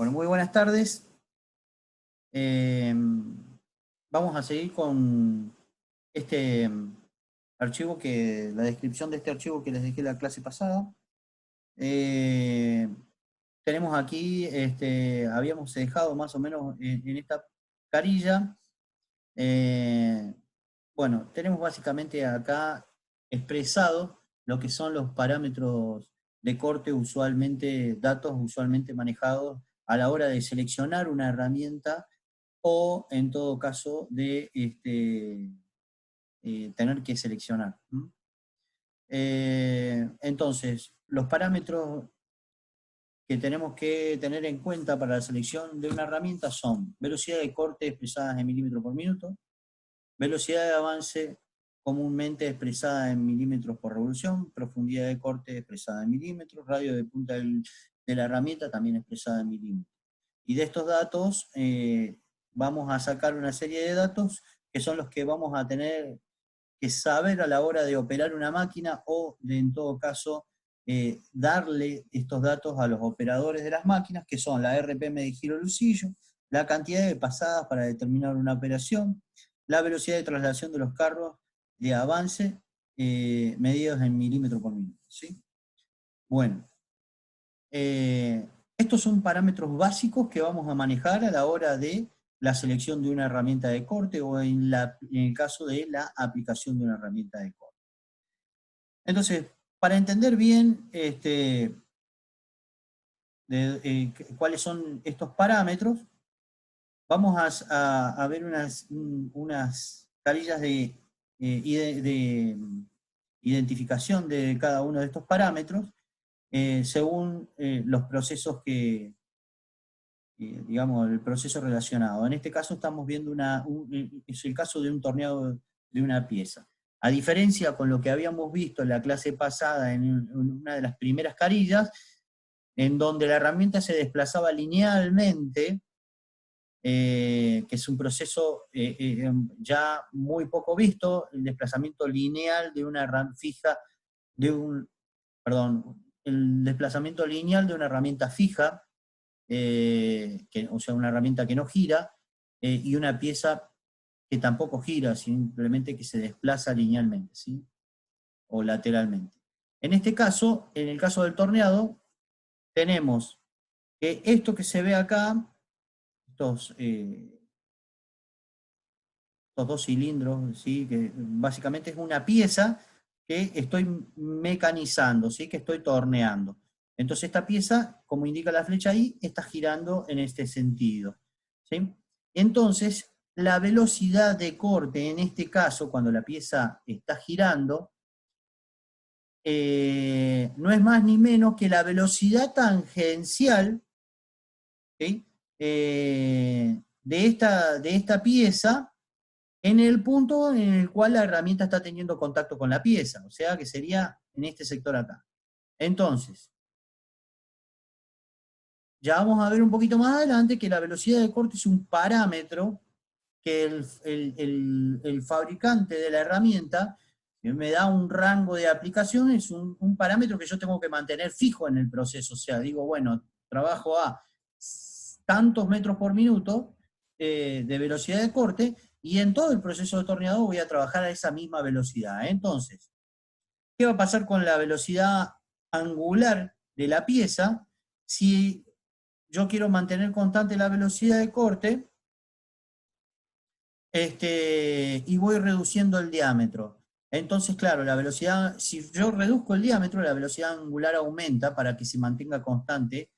Bueno, muy buenas tardes. Eh, Vamos a seguir con este archivo la descripción de este archivo que les dejé la clase pasada. Eh, Tenemos aquí, habíamos dejado más o menos en esta carilla. eh, bueno, tenemos básicamente acá expresado lo que son los parámetros de corte datos usualmente manejados a la hora de seleccionar una herramienta o en todo caso de tener que seleccionar. Entonces, los parámetros que tenemos que tener en cuenta para la selección de una herramienta son velocidad de corte expresada en milímetros por minuto, velocidad de avance comúnmente expresada en milímetros por revolución, profundidad de corte expresada en milímetros, radio de punta de la herramienta también expresada en milímetros. Y de estos datos vamos a sacar una serie de datos que son los que vamos a tener que saber a la hora de operar una máquina o de, en todo caso, darle estos datos a los operadores de las máquinas, que son la RPM de giro Lucillo, la cantidad de pasadas para determinar una operación, la velocidad de traslación de los carros de avance medidos en milímetros por minuto. ¿Sí? Bueno, estos son parámetros básicos que vamos a manejar a la hora de la selección de una herramienta de corte o en el caso de la aplicación de una herramienta de corte. Entonces, para entender bien cuáles son estos parámetros, vamos a ver unas carillas de identificación de cada uno de estos parámetros según los procesos digamos, el proceso relacionado. En este caso estamos viendo es el caso de un torneado de una pieza. A diferencia con lo que habíamos visto en la clase pasada, en una de las primeras carillas, en donde la herramienta se desplazaba linealmente, que es un proceso ya muy poco visto, el desplazamiento lineal de una herramienta fija, el desplazamiento lineal de una herramienta fija, o sea, una herramienta que no gira, y una pieza que tampoco gira, simplemente que se desplaza linealmente, ¿sí? O lateralmente. En este caso, en el caso del torneado, tenemos que esto que se ve acá, estos dos cilindros, ¿sí? Que básicamente es una pieza que estoy mecanizando, ¿sí? Que estoy torneando. Entonces esta pieza, como indica la flecha ahí, está girando en este sentido, ¿sí? Entonces, la velocidad de corte, en este caso, cuando la pieza está girando, no es más ni menos que la velocidad tangencial, ¿sí? De esta pieza en el punto en el cual la herramienta está teniendo contacto con la pieza, o sea que sería en este sector acá. Entonces, ya vamos a ver un poquito más adelante que la velocidad de corte es un parámetro que el fabricante de la herramienta me da un rango de aplicación, es un parámetro que yo tengo que mantener fijo en el proceso. O sea, digo, bueno, trabajo a tantos metros por minuto de velocidad de corte y en todo el proceso de torneado voy a trabajar a esa misma velocidad. Entonces, ¿qué va a pasar con la velocidad angular de la pieza si yo quiero mantener constante la velocidad de corte y voy reduciendo el diámetro? Entonces, claro, la velocidad, si yo reduzco el diámetro, la velocidad angular aumenta para que se mantenga constante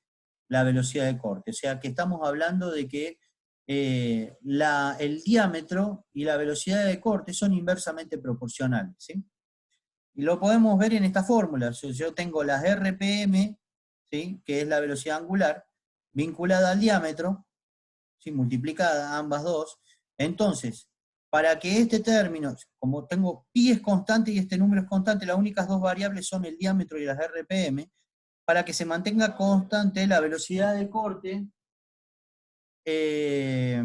la velocidad de corte. O sea que estamos hablando de que el diámetro y la velocidad de corte son inversamente proporcionales, ¿sí? Y lo podemos ver en esta fórmula. Yo tengo las RPM, ¿sí? Que es la velocidad angular, vinculada al diámetro, ¿sí? Multiplicada ambas dos. Entonces, para que este término, como tengo pi es constante y este número es constante, las únicas dos variables son el diámetro y las RPM, para que se mantenga constante la velocidad de corte, eh,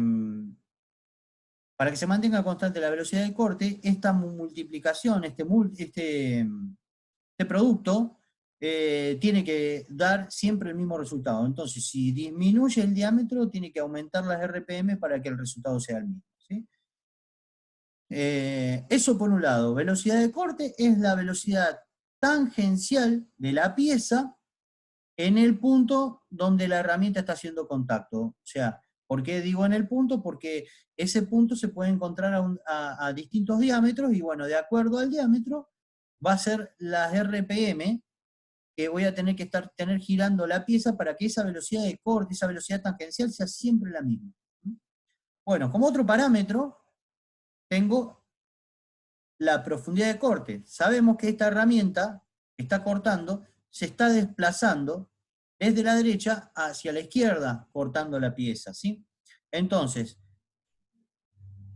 para que se mantenga constante la velocidad de corte, esta multiplicación, este producto, tiene que dar siempre el mismo resultado. Entonces, si disminuye el diámetro, tiene que aumentar las RPM para que el resultado sea el mismo, ¿sí? Eso por un lado. Velocidad de corte es la velocidad tangencial de la pieza en el punto donde la herramienta está haciendo contacto. O sea, ¿por qué digo en el punto? Porque ese punto se puede encontrar a distintos diámetros y bueno, de acuerdo al diámetro va a ser las RPM que voy a tener que tener girando la pieza para que esa velocidad de corte, esa velocidad tangencial sea siempre la misma. Bueno, como otro parámetro, tengo la profundidad de corte. Sabemos que esta herramienta que está cortando se está desplazando desde la derecha hacia la izquierda, cortando la pieza, ¿sí? Entonces,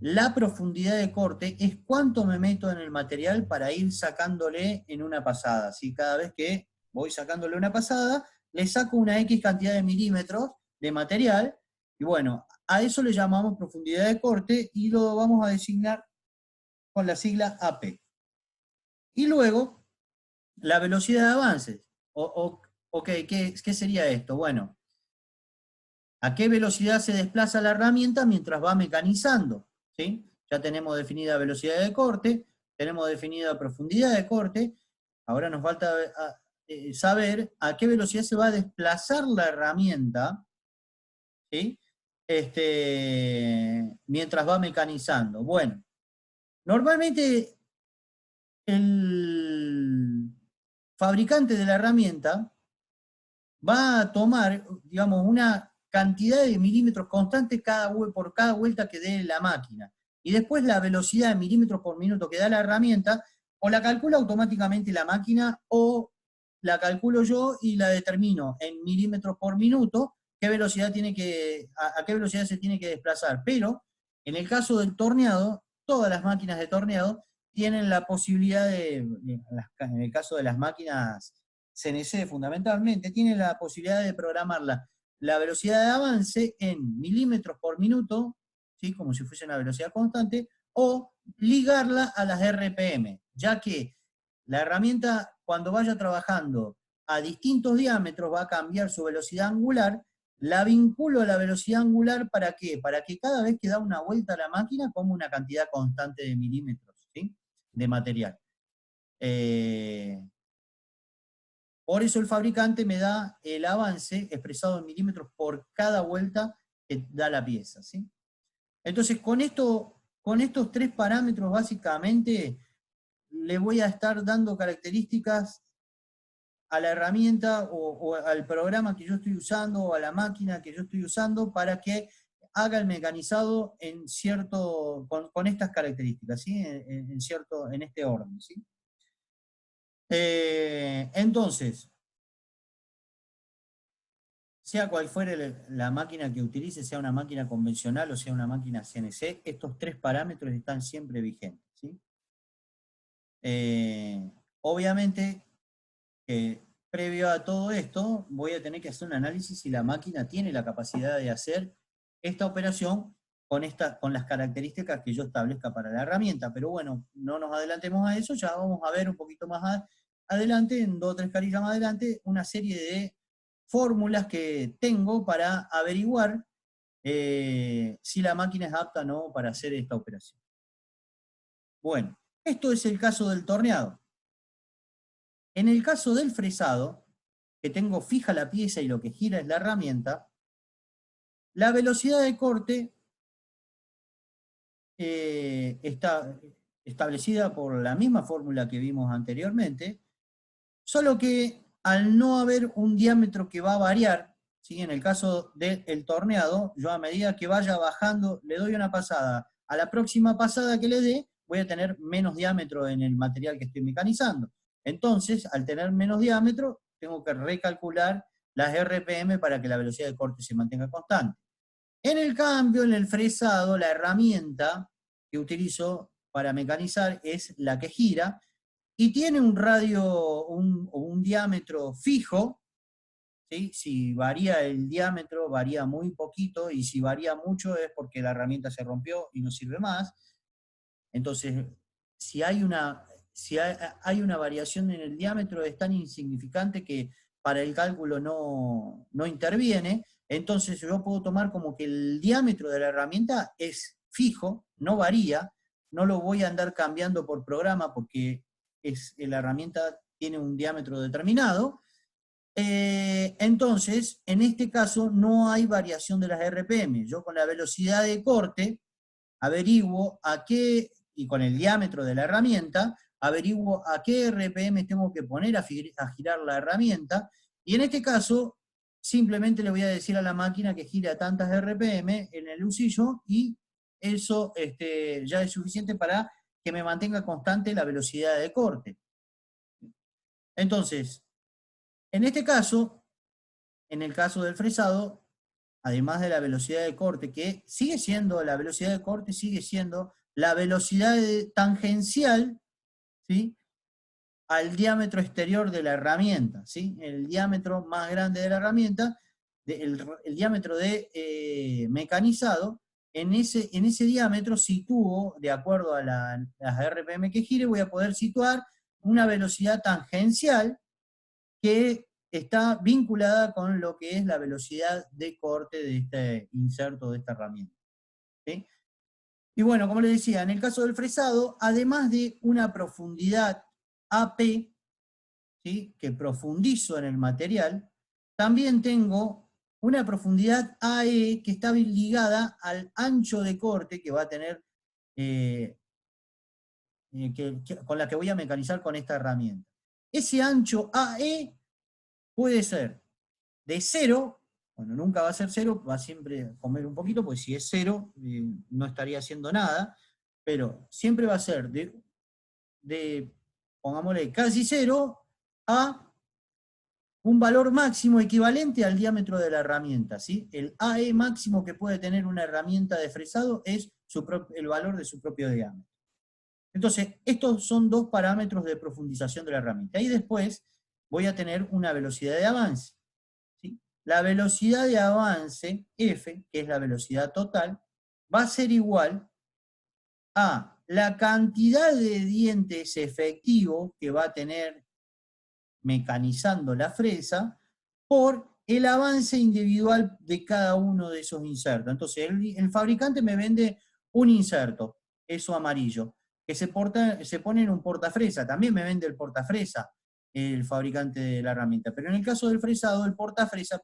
la profundidad de corte es cuánto me meto en el material para ir sacándole en una pasada, ¿sí? Cada vez que voy sacándole una pasada, le saco una X cantidad de milímetros de material, y bueno, a eso le llamamos profundidad de corte, y lo vamos a designar con la sigla AP. Y luego, la velocidad de avance. Ok, ¿qué sería esto? Bueno, ¿a qué velocidad se desplaza la herramienta mientras va mecanizando? ¿Sí? Ya tenemos definida velocidad de corte, tenemos definida profundidad de corte, ahora nos falta saber a qué velocidad se va a desplazar la herramienta, ¿sí? Mientras va mecanizando. Bueno, normalmente el fabricante de la herramienta va a tomar, digamos, una cantidad de milímetros constante por cada vuelta que dé la máquina. Y después la velocidad de milímetros por minuto que da la herramienta, o la calcula automáticamente la máquina, o la calculo yo y la determino en milímetros por minuto, qué velocidad a qué velocidad se tiene que desplazar. Pero, en el caso del torneado, todas las máquinas de torneado tienen la posibilidad en el caso de las máquinas CNC fundamentalmente, tiene la posibilidad de programar la velocidad de avance en milímetros por minuto, ¿sí? Como si fuese una velocidad constante, o ligarla a las RPM, ya que la herramienta, cuando vaya trabajando a distintos diámetros, va a cambiar su velocidad angular. La vinculo a la velocidad angular, ¿para qué? Para que cada vez que da una vuelta a la máquina, ponga una cantidad constante de milímetros, ¿sí? De material. Por eso el fabricante me da el avance expresado en milímetros por cada vuelta que da la pieza, ¿sí? Entonces, con estos tres parámetros, básicamente, le voy a estar dando características a la herramienta o al programa que yo estoy usando, o a la máquina que yo estoy usando, para que haga el mecanizado con estas características, ¿sí? En este orden, ¿sí? Entonces, sea cual fuere la máquina que utilice, sea una máquina convencional o sea una máquina CNC, estos tres parámetros están siempre vigentes, ¿sí? Obviamente, previo a todo esto, voy a tener que hacer un análisis si la máquina tiene la capacidad de hacer esta operación con las características que yo establezca para la herramienta. Pero bueno, no nos adelantemos a eso, ya vamos a ver un poquito más adelante, en 2 o 3 carillas más adelante, una serie de fórmulas que tengo para averiguar si la máquina es apta o no para hacer esta operación. Bueno, esto es el caso del torneado. En el caso del fresado, que tengo fija la pieza y lo que gira es la herramienta, la velocidad de corte está establecida por la misma fórmula que vimos anteriormente, solo que al no haber un diámetro que va a variar, ¿sí? En el caso del torneado, yo a medida que vaya bajando, le doy una pasada. A la próxima pasada que le dé, voy a tener menos diámetro en el material que estoy mecanizando. Entonces, al tener menos diámetro, tengo que recalcular las RPM para que la velocidad de corte se mantenga constante. En el cambio, en el fresado, la herramienta que utilizo para mecanizar es la que gira, y tiene un radio o un diámetro fijo, ¿sí? Si varía el diámetro, varía muy poquito, y si varía mucho es porque la herramienta se rompió y no sirve más. Entonces, si hay si hay una variación en el diámetro es tan insignificante que para el cálculo no interviene, entonces yo puedo tomar como que el diámetro de la herramienta es fijo, no varía, no lo voy a andar cambiando por programa porque la herramienta tiene un diámetro determinado. Entonces, en este caso no hay variación de las RPM. Yo con la velocidad de corte averiguo a qué, y con el diámetro de la herramienta, averiguo a qué RPM tengo que poner a girar la herramienta, y en este caso simplemente le voy a decir a la máquina que gire a tantas RPM en el usillo, y eso ya es suficiente para que me mantenga constante la velocidad de corte. Entonces, en este caso, en el caso del fresado, además de la velocidad de corte, que sigue siendo, la velocidad de corte sigue siendo la velocidad tangencial, ¿sí?, al diámetro exterior de la herramienta, ¿sí? El diámetro más grande de la herramienta, el diámetro de mecanizado, en ese diámetro sitúo, de acuerdo a las RPM que gire, voy a poder situar una velocidad tangencial que está vinculada con lo que es la velocidad de corte de este inserto de esta herramienta, ¿sí? Y bueno, como les decía, en el caso del fresado, además de una profundidad AP, ¿sí?, que profundizo en el material, también tengo una profundidad AE que está ligada al ancho de corte que va a tener, con la que voy a mecanizar con esta herramienta. Ese ancho AE puede ser de 0, bueno, nunca va a ser 0, va a siempre comer un poquito, porque si es 0, no estaría haciendo nada, pero siempre va a ser pongámosle, casi 0 a un valor máximo equivalente al diámetro de la herramienta, ¿sí? El AE máximo que puede tener una herramienta de fresado es el valor de su propio diámetro. Entonces, estos son dos parámetros de profundización de la herramienta. Y después voy a tener una velocidad de avance, ¿sí? La velocidad de avance, F, que es la velocidad total, va a ser igual a la cantidad de dientes efectivos que va a tener mecanizando la fresa por el avance individual de cada uno de esos insertos. Entonces, el fabricante me vende un inserto, eso amarillo, que se pone en un portafresa. También me vende el portafresa el fabricante de la herramienta. Pero en el caso del fresado, el portafresa,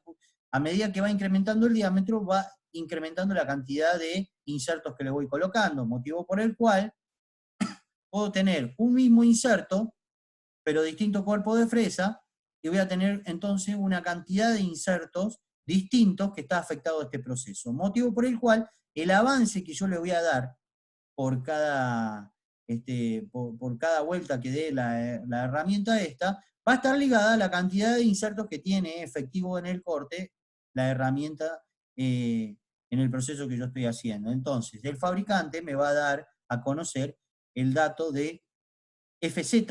a medida que va incrementando el diámetro, va incrementando la cantidad de insertos que le voy colocando, motivo por el cual puedo tener un mismo inserto, pero distinto cuerpo de fresa, y voy a tener entonces una cantidad de insertos distintos que está afectado a este proceso. Motivo por el cual el avance que yo le voy a dar por cada, por cada vuelta que dé la herramienta esta, va a estar ligada a la cantidad de insertos que tiene efectivo en el corte la herramienta en el proceso que yo estoy haciendo. Entonces, el fabricante me va a dar a conocer el dato de FZ,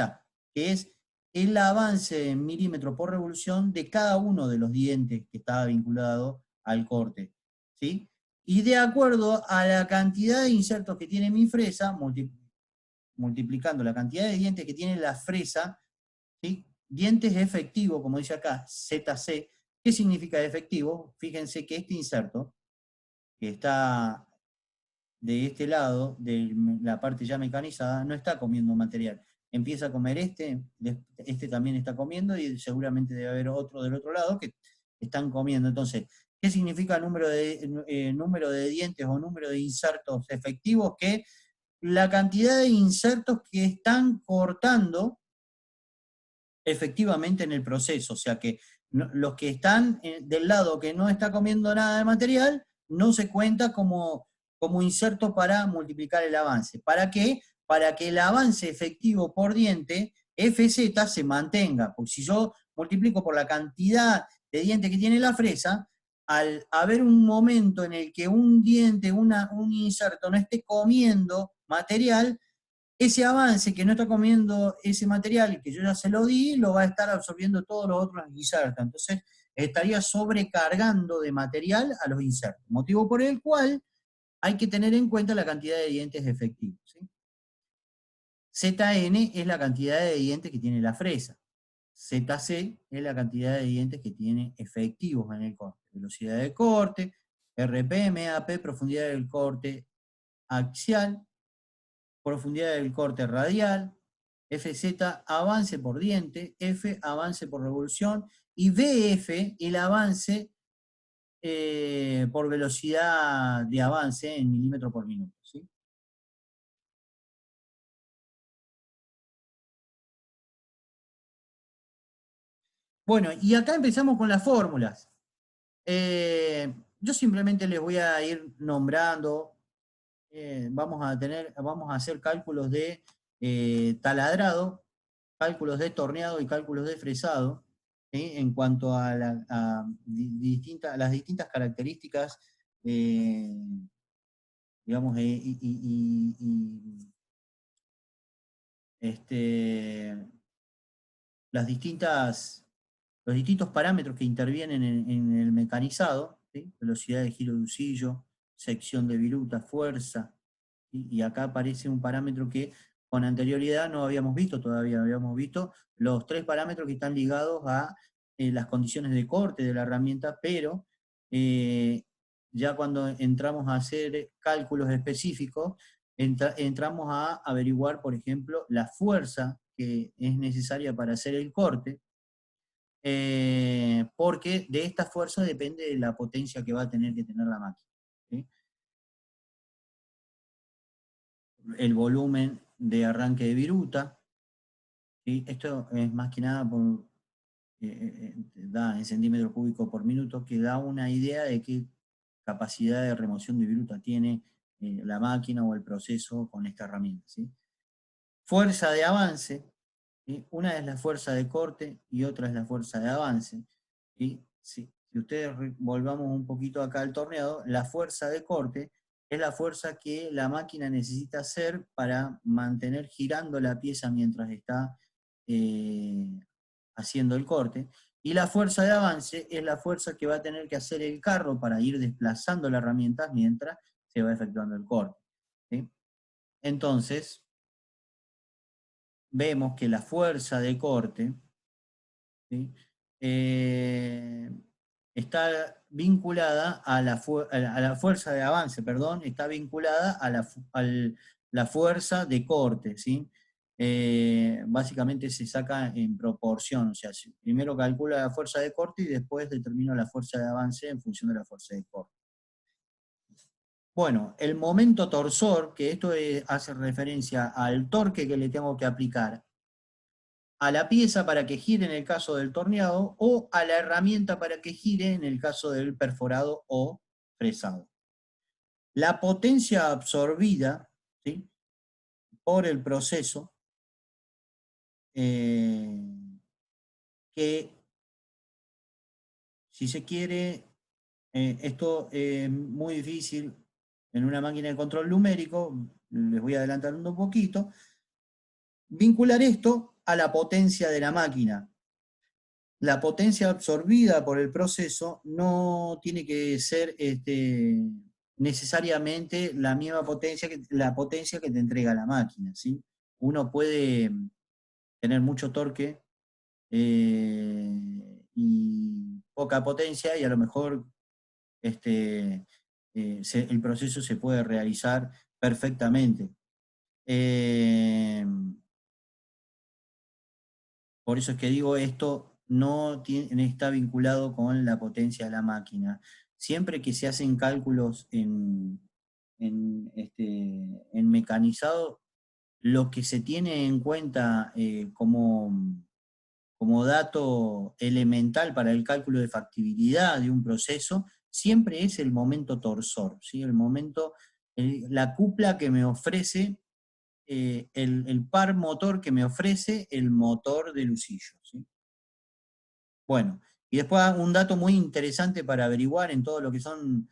que es el avance en milímetros por revolución de cada uno de los dientes que estaba vinculado al corte, ¿sí? Y de acuerdo a la cantidad de insertos que tiene mi fresa, multiplicando la cantidad de dientes que tiene la fresa, ¿sí?, dientes efectivos, como dice acá, ZC. ¿Qué significa efectivo? Fíjense que este inserto, que está de este lado, de la parte ya mecanizada, no está comiendo material. Empieza a comer este también está comiendo, y seguramente debe haber otro del otro lado que están comiendo. Entonces, ¿qué significa número de dientes o número de insertos efectivos? Que la cantidad de insertos que están cortando efectivamente en el proceso, o sea que los que están del lado que no está comiendo nada de material, no se cuenta como inserto para multiplicar el avance. ¿Para qué? Para que el avance efectivo por diente, FZ, se mantenga. Porque si yo multiplico por la cantidad de dientes que tiene la fresa, al haber un momento en el que un diente, un inserto no esté comiendo material, ese avance que no está comiendo ese material que yo ya se lo di, lo va a estar absorbiendo todos los otros insertos. Entonces, estaría sobrecargando de material a los insertos. Motivo por el cual hay que tener en cuenta la cantidad de dientes efectivos, ¿sí? ZN es la cantidad de dientes que tiene la fresa. ZC es la cantidad de dientes que tiene efectivos en el corte. Velocidad de corte, RPM, AP, profundidad del corte axial, profundidad del corte radial, FZ, avance por diente, F, avance por revolución, y BF, el avance por velocidad de avance en milímetros por minuto. ¿Sí? Bueno, y acá empezamos con las fórmulas. Yo simplemente les voy a ir nombrando, vamos a hacer cálculos de taladrado, cálculos de torneado y cálculos de fresado, ¿sí? En cuanto a, las distintas características, digamos, este, las los distintos parámetros que intervienen en el mecanizado, ¿sí? Velocidad de giro de usillo, sección de viruta, fuerza, ¿sí? Y acá aparece un parámetro que con anterioridad no habíamos visto todavía, habíamos visto los 3 parámetros que están ligados a las condiciones de corte de la herramienta, pero ya cuando entramos a hacer cálculos específicos, entramos a averiguar, por ejemplo, la fuerza que es necesaria para hacer el corte, porque de esta fuerza depende de la potencia que va a tener que tener la máquina. ¿Sí? El volumen de arranque de viruta, ¿sí? Esto es más que nada da en centímetros cúbicos por minuto, que da una idea de qué capacidad de remoción de viruta tiene la máquina o el proceso con esta herramienta. ¿Sí? Fuerza de avance, ¿sí? Una es la fuerza de corte y otra es la fuerza de avance. ¿Sí? Si ustedes volvamos un poquito acá al torneado, la fuerza de corte es la fuerza que la máquina necesita hacer para mantener girando la pieza mientras está haciendo el corte. Y la fuerza de avance es la fuerza que va a tener que hacer el carro para ir desplazando la herramienta mientras se va efectuando el corte. ¿Sí? Entonces, vemos que la fuerza de corte, ¿sí? eh, está vinculada a la fuerza de avance, perdón, está vinculada a la fuerza de corte, ¿sí? Básicamente se saca en proporción, o sea, primero calcula la fuerza de corte y después determina la fuerza de avance en función de la fuerza de corte. Bueno, el momento torsor, que esto hace referencia al torque que le tengo que aplicar a la pieza para que gire en el caso del torneado o a la herramienta para que gire en el caso del perforado o fresado. La potencia absorbida, ¿sí?, por el proceso, que si se quiere, esto es muy difícil en una máquina de control numérico, les voy adelantando un poquito, vincular esto a la potencia de la máquina. La potencia absorbida por el proceso no tiene que ser necesariamente la misma potencia la potencia que te entrega la máquina, ¿sí? Uno puede tener mucho torque y poca potencia y a lo mejor el proceso se puede realizar perfectamente. Por eso es que digo, esto no está vinculado con la potencia de la máquina. Siempre que se hacen cálculos en mecanizado, lo que se tiene en cuenta como dato elemental para el cálculo de factibilidad de un proceso, siempre es el momento torsor, ¿sí? El momento, la cupla que me ofrece el par motor que me ofrece el motor de Lucillo. ¿Sí? Bueno, y después un dato muy interesante para averiguar en todo lo que son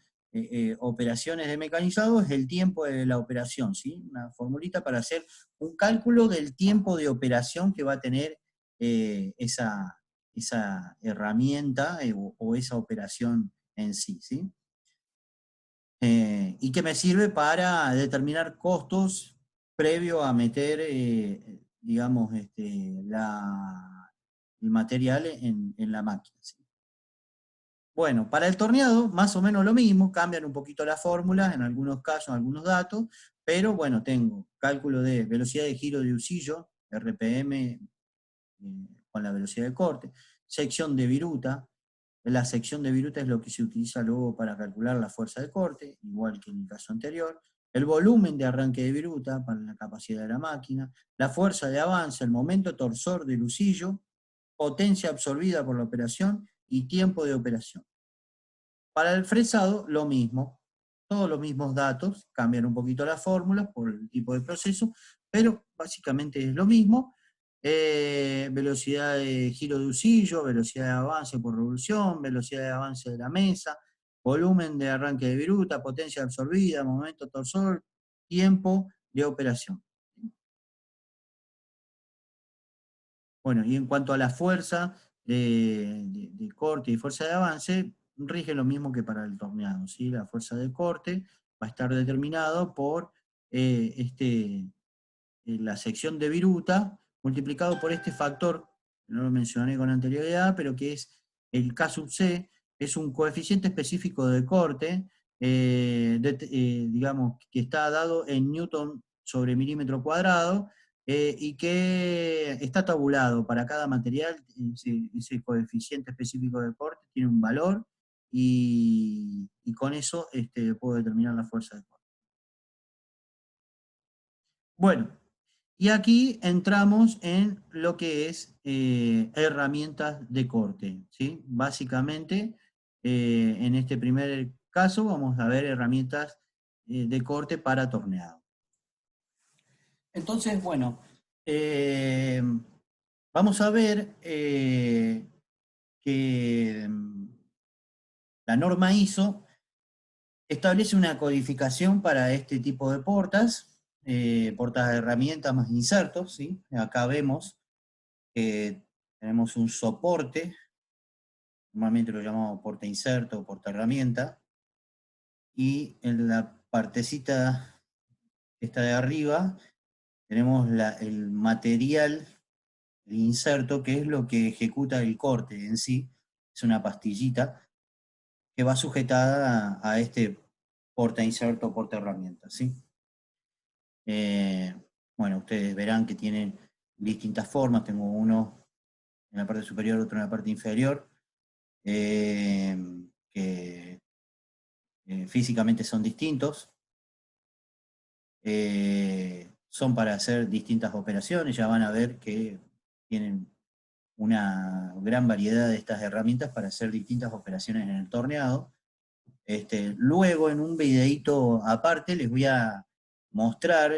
operaciones de mecanizado es el tiempo de la operación, ¿sí? Una formulita para hacer un cálculo del tiempo de operación que va a tener esa herramienta o esa operación en sí, ¿sí? Y que me sirve para determinar costos previo a meter, digamos, el material en la máquina. ¿Sí? Bueno, para el torneado, más o menos lo mismo, cambian un poquito las fórmulas, en algunos casos, algunos datos, pero bueno, tengo cálculo de velocidad de giro de usillo, RPM, con la velocidad de corte, sección de viruta. La sección de viruta es lo que se utiliza luego para calcular la fuerza de corte, igual que en el caso anterior. El volumen de arranque de viruta para la capacidad de la máquina, la fuerza de avance, el momento torsor del usillo, potencia absorbida por la operación y tiempo de operación. Para el fresado, lo mismo. Todos los mismos datos, cambian un poquito las fórmulas por el tipo de proceso, pero básicamente es lo mismo. Velocidad de giro de usillo, velocidad de avance por revolución, velocidad de avance de la mesa, volumen de arranque de viruta, potencia absorbida, momento torsor, tiempo de operación. Bueno, y en cuanto a la fuerza de corte y fuerza de avance, rige lo mismo que para el torneado, ¿sí? La fuerza de corte va a estar determinado por eh, este, la sección de viruta multiplicado por este factor, que no lo mencioné con anterioridad, pero que es el K sub C, es un coeficiente específico de corte, digamos, que está dado en newton sobre milímetro cuadrado, y que está tabulado para cada material. Ese coeficiente específico de corte tiene un valor, y con eso puedo determinar la fuerza de corte. Bueno, y aquí entramos en lo que es herramientas de corte, ¿sí? Básicamente, en este primer caso vamos a ver herramientas de corte para torneado. Entonces, bueno, eh, vamos a ver que la norma ISO establece una codificación para este tipo de portas, portas de herramientas más insertos, ¿sí? Acá vemos que tenemos un soporte, normalmente lo llamamos porta inserto o porta herramienta, y en la partecita esta de arriba tenemos el material, el inserto, que es lo que ejecuta el corte en sí, es una pastillita que va sujetada a este porta inserto o porta herramienta, ¿sí? Bueno, ustedes verán que tienen distintas formas, tengo uno en la parte superior, otro en la parte inferior, que físicamente son distintos, son para hacer distintas operaciones, ya van a ver que tienen una gran variedad de estas herramientas para hacer distintas operaciones en el torneado. Luego, en un videíto aparte, les voy a mostrar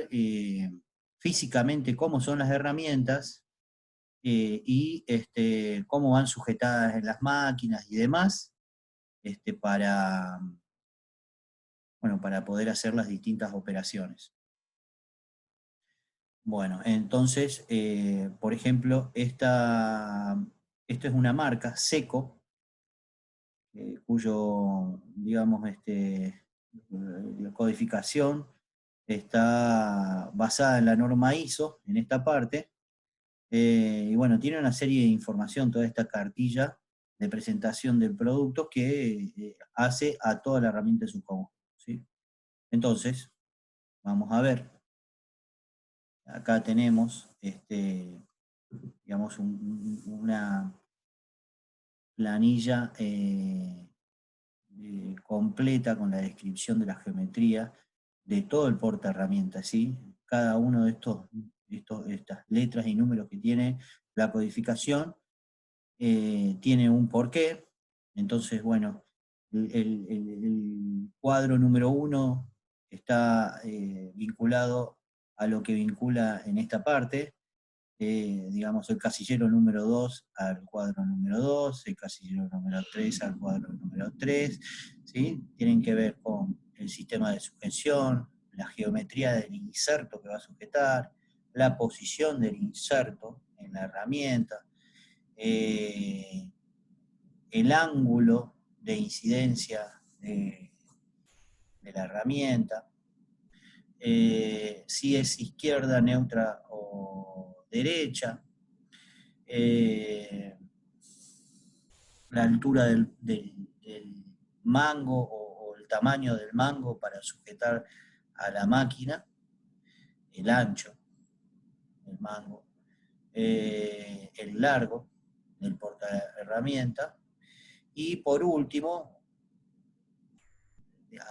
físicamente cómo son las herramientas, y cómo van sujetadas en las máquinas y demás, para, bueno, para poder hacer las distintas operaciones. Bueno, entonces, por ejemplo, esto es una marca, Seco, cuyo, digamos, la codificación está basada en la norma ISO, en esta parte, y bueno, tiene una serie de información, toda esta cartilla de presentación del producto que hace a toda la herramienta en su conjunto, ¿sí? Entonces, vamos a ver. Acá tenemos, digamos, una planilla completa con la descripción de la geometría de todo el porta herramientas, ¿sí? Cada uno de estas letras y números que tiene la codificación tiene un porqué. Entonces, bueno, el cuadro número 1 está vinculado a lo que vincula en esta parte, digamos, el casillero número 2 al cuadro número 2, el casillero número 3 al cuadro número 3, ¿sí? Tienen que ver con el sistema de sujeción, la geometría del inserto que va a sujetar, la posición del inserto en la herramienta, eh, el ángulo de incidencia de la herramienta, si es izquierda, neutra o derecha, eh, la altura del mango o el tamaño del mango para sujetar a la máquina, el ancho del mango, el largo del porta herramienta, y por último,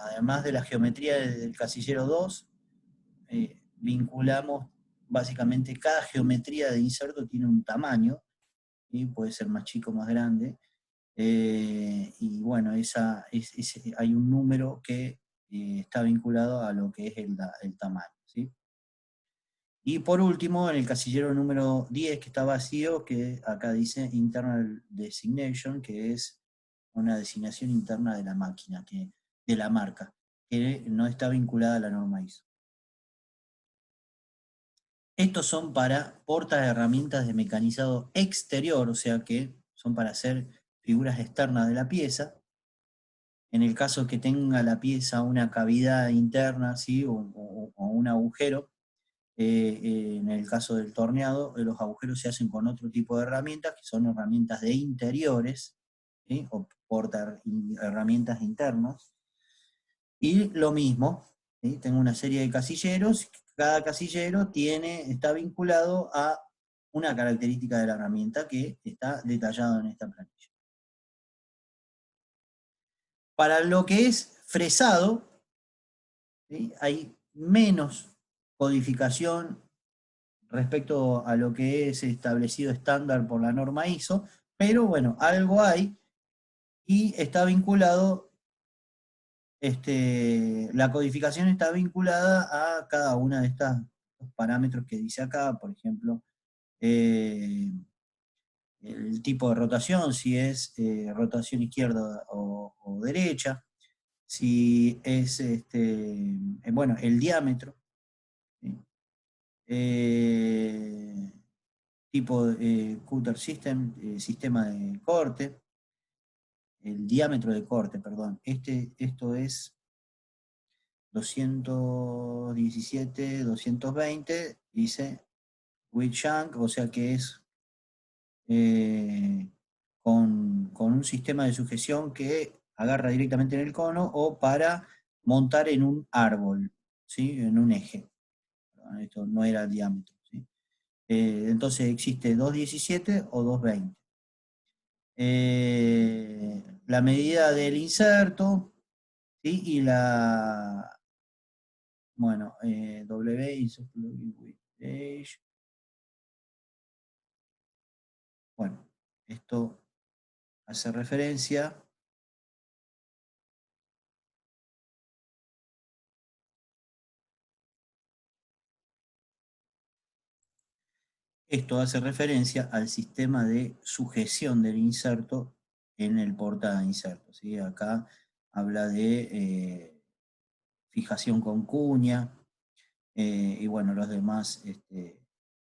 además de la geometría del casillero 2, vinculamos básicamente cada geometría de inserto tiene un tamaño, y puede ser más chico o más grande, y bueno, hay un número que está vinculado a lo que es el tamaño, ¿sí? Y por último, en el casillero número 10, que está vacío, que acá dice Internal Designation, que es una designación interna de la máquina, de la marca, que no está vinculada a la norma ISO. Estos son para portas de herramientas de mecanizado exterior, o sea que son para hacer figuras externas de la pieza. En el caso que tenga la pieza una cavidad interna, ¿sí? o un agujero, en el caso del torneado, los agujeros se hacen con otro tipo de herramientas, que son herramientas de interiores, ¿sí? O porta herramientas internas. Y lo mismo, ¿sí? Tengo una serie de casilleros, cada casillero está vinculado a una característica de la herramienta que está detallado en esta planilla. Para lo que es fresado, ¿sí? Hay menos codificación respecto a lo que es establecido estándar por la norma ISO, pero bueno, algo hay y está vinculado, la codificación está vinculada a cada una de estos parámetros que dice acá, por ejemplo, el tipo de rotación, si es rotación izquierda o derecha, si es, bueno, el diámetro, ¿sí? Tipo cutter system, sistema de corte, el diámetro de corte, perdón. Esto es 217, 220, dice with shank, o sea que es con un sistema de sujeción que agarra directamente en el cono o para montar en un árbol, ¿sí? En un eje. Esto no era el diámetro, ¿sí? Entonces existe 217 o 220. La medida del inserto, ¿sí? Y bueno, W, insert plugin with edge. Bueno, esto hace referencia, al sistema de sujeción del inserto en el porta inserto, ¿sí? Acá habla de fijación con cuña, y bueno, los demás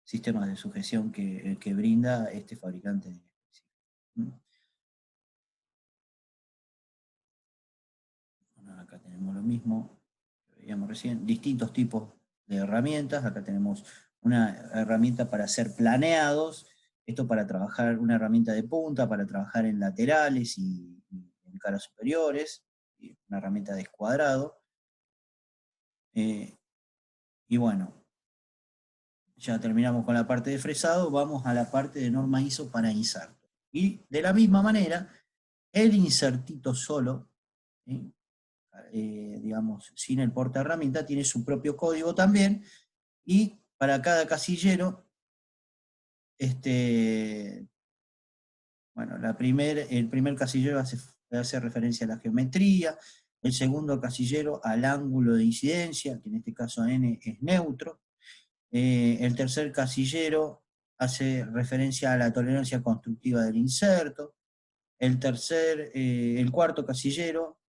sistemas de sujeción que brinda este fabricante en específico. Bueno, acá tenemos lo mismo que veíamos recién, distintos tipos de herramientas. Acá tenemos una herramienta para hacer planeados, esto para trabajar, una herramienta de punta para trabajar en laterales y en caras superiores, y una herramienta de escuadrado. Y bueno, ya terminamos con la parte de fresado, vamos a la parte de norma ISO para inserto. Y de la misma manera, el insertito solo, ¿sí? Digamos, sin el porta herramienta, tiene su propio código también, y para cada casillero, bueno, el primer casillero hace referencia a la geometría, el segundo casillero al ángulo de incidencia, que en este caso N es neutro, el tercer casillero hace referencia a la tolerancia constructiva del inserto, el cuarto casillero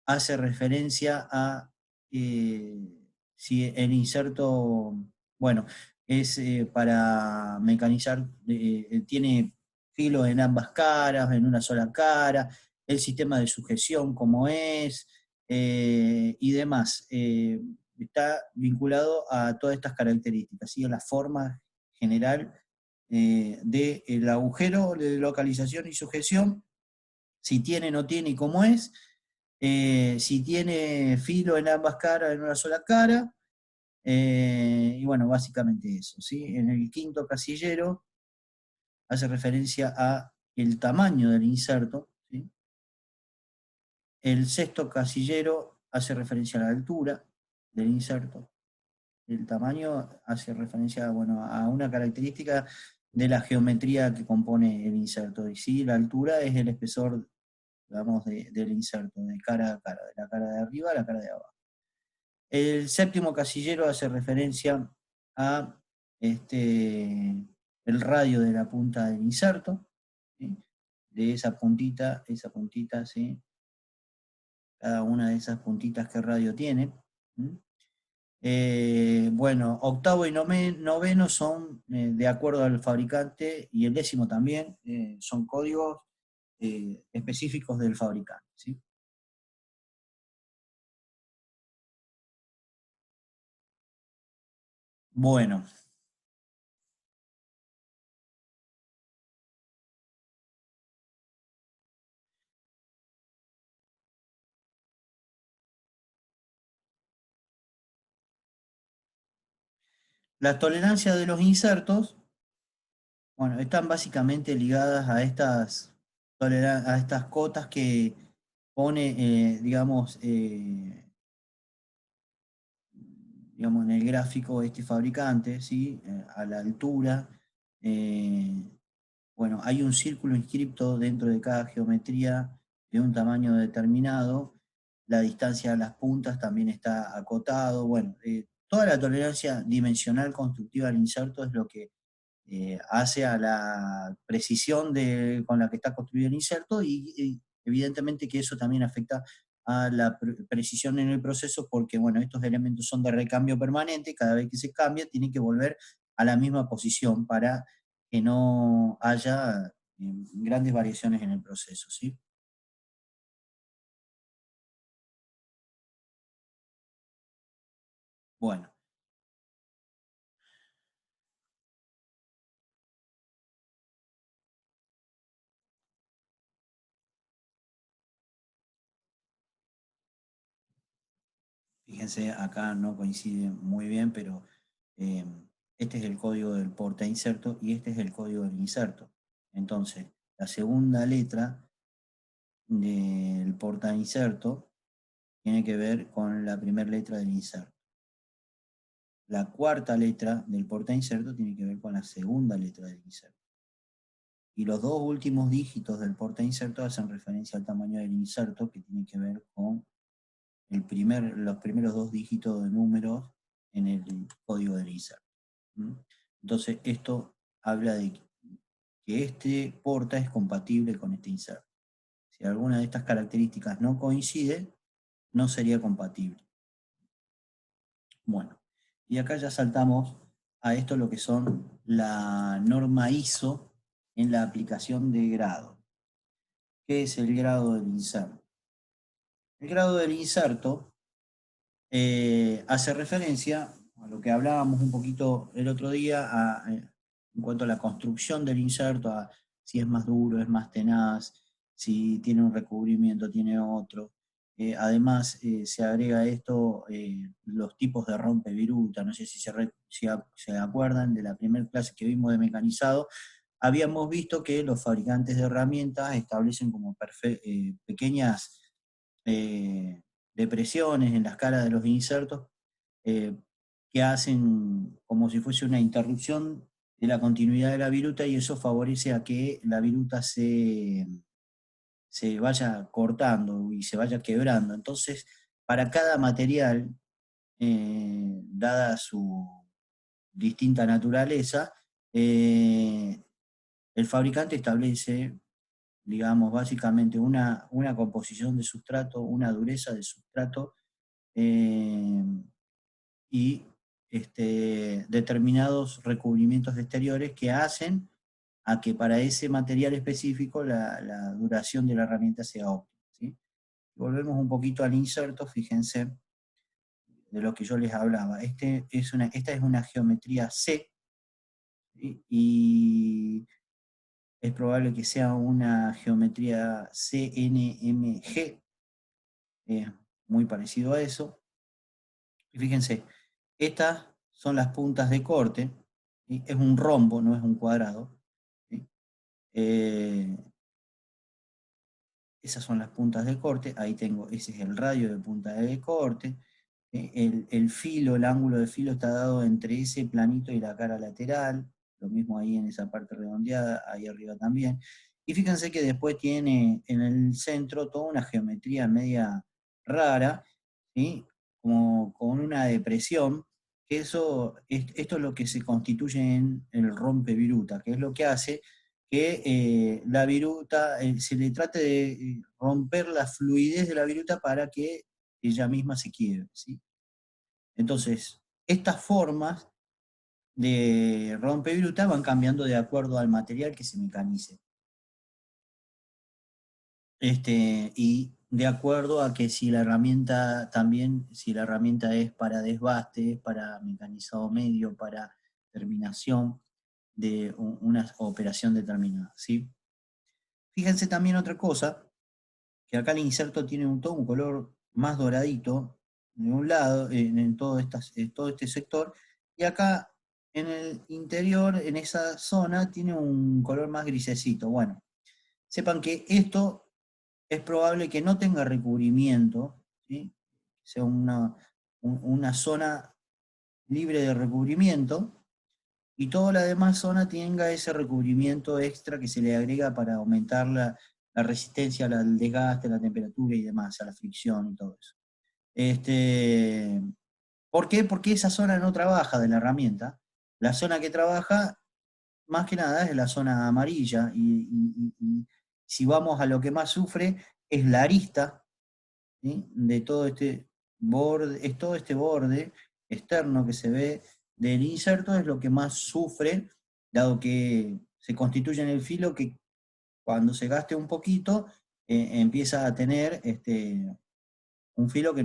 hace referencia a si el inserto, bueno, es para mecanizar, tiene filos en ambas caras, en una sola cara, el sistema de sujeción como es, y demás. está vinculado a todas estas características, ¿sí? A la forma general del agujero de localización y sujeción, si tiene, no tiene y cómo es, si tiene filo en ambas caras, en una sola cara, y bueno, básicamente eso, ¿sí? En el quinto casillero hace referencia a el tamaño del inserto, ¿sí? El sexto casillero hace referencia a la altura del inserto. El tamaño hace referencia, bueno, a una característica de la geometría que compone el inserto. Y sí, la altura es el espesor, digamos, del inserto, de cara a cara, de la cara de arriba a la cara de abajo. El séptimo casillero hace referencia a el radio de la punta del inserto, ¿sí? De esa puntita, ¿sí? Cada una de esas puntitas qué radio tiene. ¿Sí? Bueno, octavo y noveno son de acuerdo al fabricante, y el décimo también, son códigos específicos del fabricante, ¿sí? Bueno, las tolerancias de los insertos, bueno, están básicamente ligadas a a estas cotas que pone, digamos, en el gráfico este fabricante, ¿sí? A la altura. eh, bueno, hay un círculo inscripto dentro de cada geometría de un tamaño determinado. La distancia a las puntas también está acotado. Bueno, toda la tolerancia dimensional constructiva del inserto es lo que hace a la precisión con la que está construido el inserto, y evidentemente que eso también afecta a la precisión en el proceso, porque bueno, estos elementos son de recambio permanente, cada vez que se cambia tienen que volver a la misma posición para que no haya grandes variaciones en el proceso, ¿sí? Bueno, fíjense, acá no coincide muy bien, pero eh, este es el código del porta inserto y este es el código del inserto. Entonces, la segunda letra del porta inserto tiene que ver con la primera letra del inserto. La cuarta letra del porta inserto tiene que ver con la segunda letra del inserto. Y los dos últimos dígitos del porta inserto hacen referencia al tamaño del inserto, que tiene que ver con los primeros dos dígitos de números en el código del inserto. ¿Mm? Entonces, esto habla de que este porta es compatible con este inserto. Si alguna de estas características no coincide, no sería compatible. Bueno, y acá ya saltamos a esto lo que son la norma ISO en la aplicación de grado. ¿Qué es el grado del inserto? El grado del inserto hace referencia a lo que hablábamos un poquito el otro día en cuanto a la construcción del inserto, a si es más duro, es más tenaz, si tiene un recubrimiento, tiene otro. Además, se agrega a esto los tipos de rompeviruta. No sé si se acuerdan de la primera clase que vimos de mecanizado. Habíamos visto que los fabricantes de herramientas establecen como pequeñas depresiones en las caras de los insertos eh, que hacen como si fuese una interrupción de la continuidad de la viruta, y eso favorece a que la viruta se vaya cortando y se vaya quebrando. Entonces, para cada material, dada su distinta naturaleza, el fabricante establece, digamos, básicamente una composición de sustrato, una dureza de sustrato, eh, y determinados recubrimientos exteriores que hacen a que para ese material específico la duración de la herramienta sea óptima, ¿sí? Volvemos un poquito al inserto, fíjense, de lo que yo les hablaba. Esta es una geometría C, ¿sí? Y es probable que sea una geometría CNMG, muy parecido a eso. Y fíjense, estas son las puntas de corte, ¿sí? Es un rombo, no es un cuadrado, ¿sí? Eh, Esas son las puntas de corte, ahí tengo, ese es el radio de punta de corte. El filo, el ángulo de filo está dado entre ese planito y la cara lateral, lo mismo ahí en esa parte redondeada, ahí arriba también. Y fíjense que después tiene en el centro toda una geometría media rara, ¿sí? Como con una depresión, que esto es lo que se constituye en el rompeviruta, que es lo que hace que la viruta, se le trate de romper la fluidez de la viruta para que ella misma se quiebre, ¿sí? Entonces, estas formas de rompeviruta van cambiando de acuerdo al material que se mecanice. Y de acuerdo a que si la herramienta también, si la herramienta es para desbaste, para mecanizado medio, para terminación de una operación determinada, ¿sí? Fíjense también otra cosa, que acá el inserto tiene todo un color más doradito de un lado, en todo este sector, y acá en el interior, en esa zona, tiene un color más grisecito. Bueno, sepan que esto es probable que no tenga recubrimiento, ¿sí? Sea una zona libre de recubrimiento, y toda la demás zona tenga ese recubrimiento extra que se le agrega para aumentar la resistencia al desgaste, a la temperatura y demás, a la fricción y todo eso. ¿Por qué? Porque esa zona no trabaja de la herramienta. La zona que trabaja, más que nada, es la zona amarilla, y si vamos a lo que más sufre, es la arista, ¿sí? De todo este borde, es todo este borde externo que se ve del inserto, es lo que más sufre, dado que se constituye en el filo que cuando se gaste un poquito, empieza a tener un filo que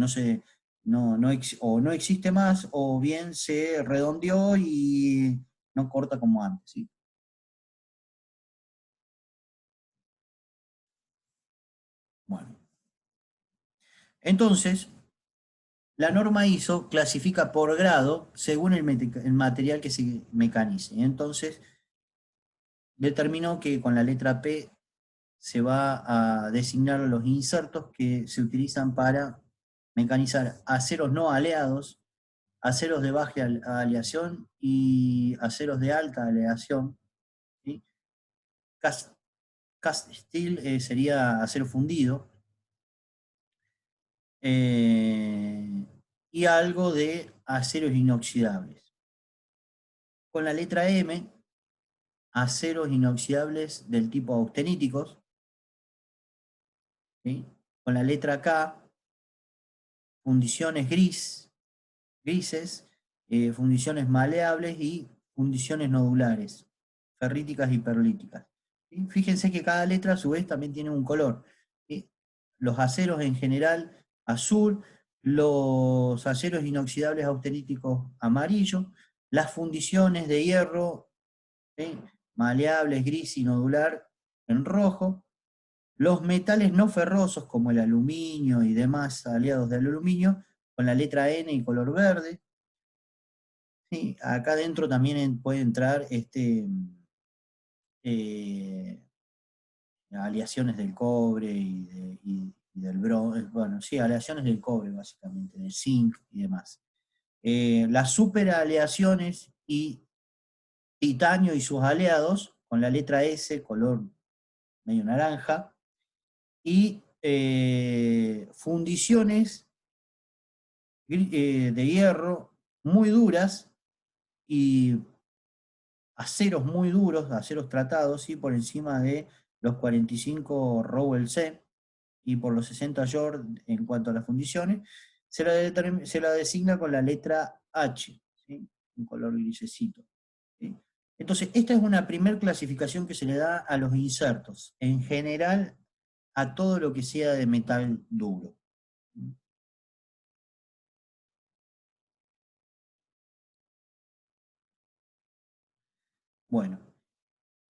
o no existe más, o bien se redondeó y no corta como antes, ¿sí? Bueno, entonces, la norma ISO clasifica por grado según el material que se mecanice. Entonces, determinó que con la letra P se va a designar los insertos que se utilizan para mecanizar aceros no aleados, aceros de baja aleación y aceros de alta aleación, ¿sí? Cast, cast steel sería acero fundido, eh, y algo de aceros inoxidables. Con la letra M, aceros inoxidables del tipo austeníticos, ¿sí? Con la letra K, fundiciones grises, fundiciones maleables y fundiciones nodulares, ferríticas y perlíticas. ¿Sí? Fíjense que cada letra a su vez también tiene un color, ¿sí? Los aceros en general azul, los aceros inoxidables austeníticos amarillo, las fundiciones de hierro, ¿sí? Maleables, gris y nodular en rojo, los metales no ferrosos como el aluminio y demás aliados del aluminio con la letra N y color verde. Sí, acá adentro también puede entrar eh, aleaciones del cobre y del bronce, bueno, sí, aleaciones del cobre básicamente, del zinc y demás. Las superaleaciones y titanio y sus aliados con la letra S, color medio naranja, y fundiciones de hierro muy duras y aceros muy duros, aceros tratados, ¿sí? Por encima de los 45 Rowell C y por los 60 York en cuanto a las fundiciones, se la designa con la letra H, ¿sí? Un color grisecito, ¿sí? Entonces, esta es una primer clasificación que se le da a los insertos, en general a todo lo que sea de metal duro. Bueno,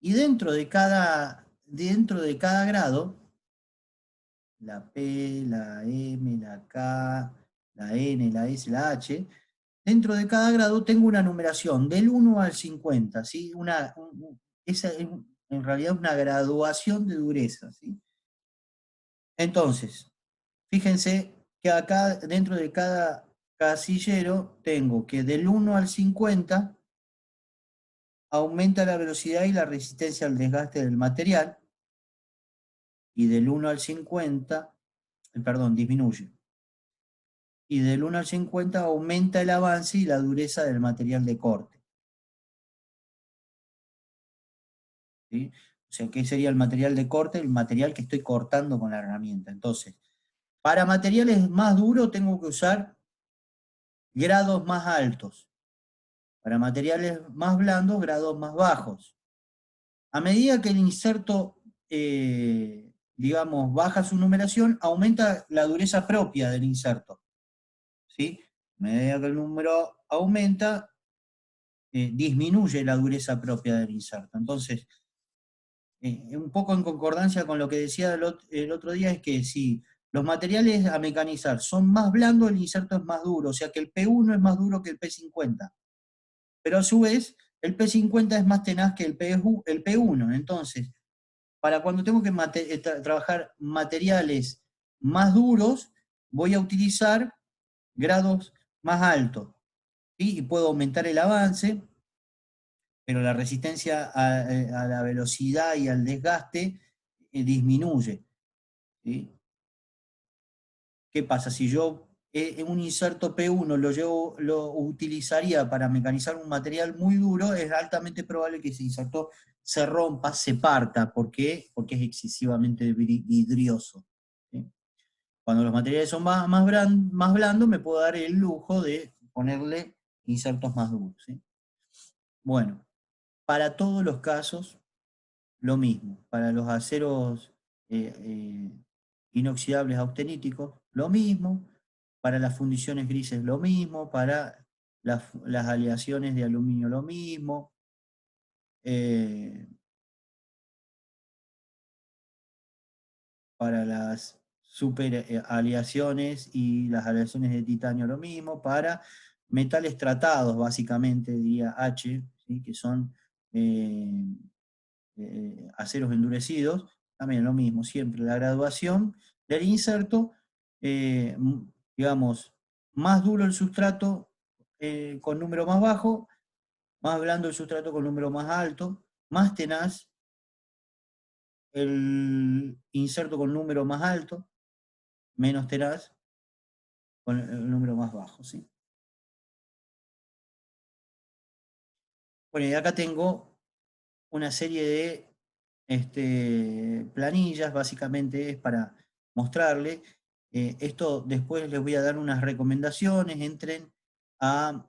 y dentro de cada grado, la P, la M, la K, la N, la S, la H, dentro de cada grado tengo una numeración del 1 al 50, ¿sí? Esa es en realidad una graduación de dureza, ¿sí? Entonces, fíjense que acá dentro de cada casillero tengo que del 1 al 50 aumenta la velocidad y la resistencia al desgaste del material, y del 1 al 50, perdón, disminuye. Y del 1 al 50 aumenta el avance y la dureza del material de corte. ¿Sí? O sea, ¿qué sería el material de corte? El material que estoy cortando con la herramienta. Entonces, para materiales más duros tengo que usar grados más altos. Para materiales más blandos, grados más bajos. A medida que el inserto, digamos, baja su numeración, aumenta la dureza propia del inserto. ¿Sí? A medida que el número aumenta, disminuye la dureza propia del inserto. Entonces, un poco en concordancia con lo que decía el otro día, es que si los materiales a mecanizar son más blandos, el inserto es más duro, o sea que el P1 es más duro que el P50. Pero a su vez, el P50 es más tenaz que el P1. Entonces, para cuando tengo que trabajar materiales más duros, voy a utilizar grados más altos, ¿sí? Y puedo aumentar el avance, pero la resistencia a la velocidad y al desgaste disminuye. ¿Sí? ¿Qué pasa? Si yo un inserto P1 lo utilizaría para mecanizar un material muy duro, es altamente probable que ese inserto se rompa, se parta. ¿Por qué? Porque es excesivamente vidrioso. ¿Sí? Cuando los materiales son más blandos, me puedo dar el lujo de ponerle insertos más duros. ¿Sí? Bueno, para todos los casos, lo mismo. Para los aceros inoxidables austeníticos, lo mismo. Para las fundiciones grises, lo mismo. Para las aleaciones de aluminio, lo mismo. Para las super aleaciones y las aleaciones de titanio, lo mismo. Para metales tratados, básicamente, diría H, ¿sí? Que son aceros endurecidos, también lo mismo, siempre la graduación del inserto, digamos, más duro el sustrato con número más bajo, más blando el sustrato con número más alto, más tenaz el inserto con número más alto, menos tenaz con el número más bajo. ¿Sí? Bueno, y acá tengo una serie de planillas, básicamente es para mostrarle. Esto después les voy a dar unas recomendaciones. Entren a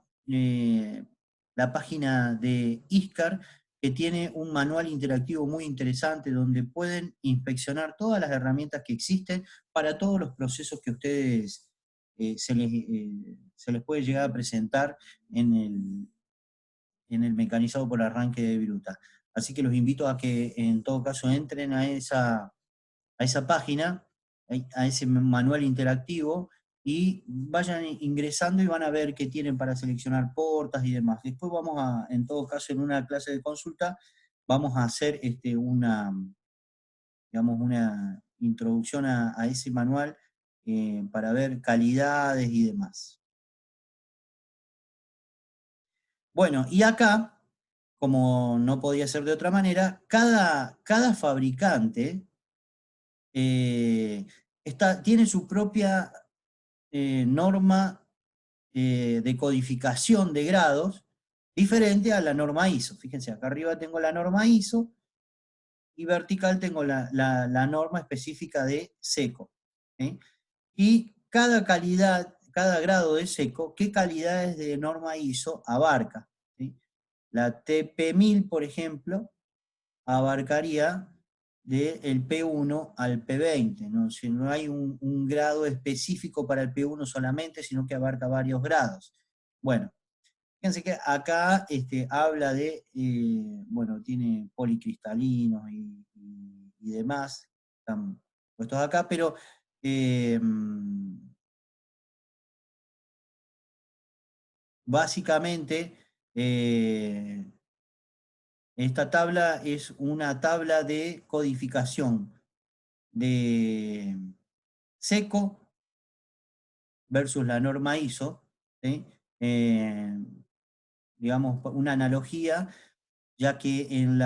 la página de ISCAR, que tiene un manual interactivo muy interesante donde pueden inspeccionar todas las herramientas que existen para todos los procesos que a ustedes se les puede llegar a presentar en el mecanizado por arranque de viruta. Así que los invito a que en todo caso entren a esa página, a ese manual interactivo, y vayan ingresando y van a ver qué tienen para seleccionar portas y demás. Después vamos en todo caso, en una clase de consulta, vamos a hacer digamos, una introducción a ese manual para ver calidades y demás. Bueno, y acá, como no podía ser de otra manera, cada fabricante tiene su propia norma de codificación de grados diferente a la norma ISO. Fíjense, acá arriba tengo la norma ISO y vertical tengo la norma específica de seco. ¿Sí? Y cada calidad, cada grado de seco, ¿qué calidades de norma ISO abarca? ¿Sí? La TP1000, por ejemplo, abarcaría del P1 al P20, ¿no? Si no hay un grado específico para el P1 solamente, sino que abarca varios grados. Bueno, Fíjense que acá habla de, bueno, tiene policristalinos y demás, están puestos acá, pero básicamente esta tabla es una tabla de codificación de seco versus la norma ISO, ¿sí? Digamos, una analogía, ya que en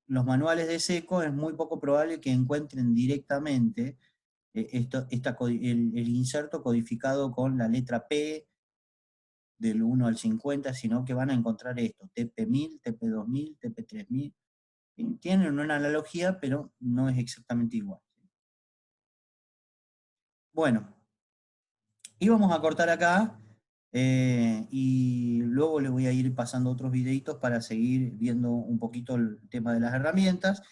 los manuales de seco es muy poco probable que encuentren directamente el inserto codificado con la letra P del 1 al 50, sino que van a encontrar esto, TP1000, TP2000, TP3000. Tienen una analogía, pero no es exactamente igual. Bueno, íbamos a cortar acá y luego les voy a ir pasando otros videitos para seguir viendo un poquito el tema de las herramientas.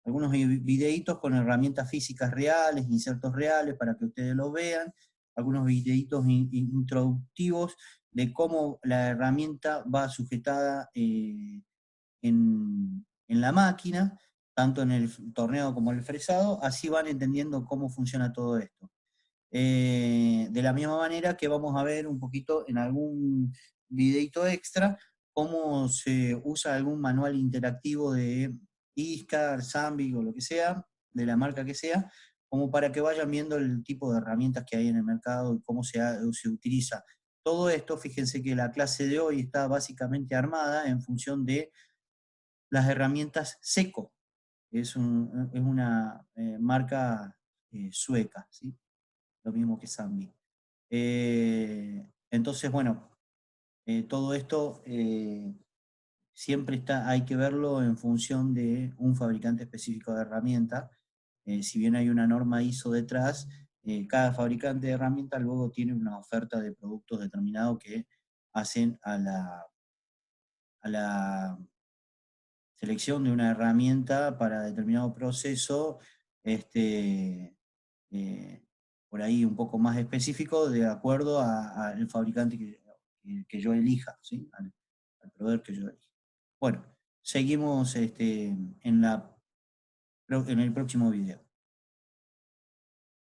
Algunos videitos con herramientas físicas reales, insertos reales para que ustedes los vean. Algunos videitos introductivos de cómo la herramienta va sujetada en la máquina, tanto en el torneado como en el fresado. Así van entendiendo cómo funciona todo esto. De la misma manera que vamos a ver un poquito en algún videito extra cómo se usa algún manual interactivo de ISCAR, Zambic o lo que sea, de la marca que sea, como para que vayan viendo el tipo de herramientas que hay en el mercado y cómo se utiliza. Todo esto, fíjense que la clase de hoy está básicamente armada en función de las herramientas Seco. Es una marca sueca, ¿sí? Lo mismo que Zambi. Entonces, bueno, todo esto siempre hay que verlo en función de un fabricante específico de herramienta. Si bien hay una norma ISO detrás, cada fabricante de herramienta luego tiene una oferta de productos determinados que hacen a la selección de una herramienta para determinado proceso, eh, por ahí un poco más específico, de acuerdo al fabricante que yo elija, ¿sí? Al proveedor que yo elija. Bueno, seguimos en el próximo video.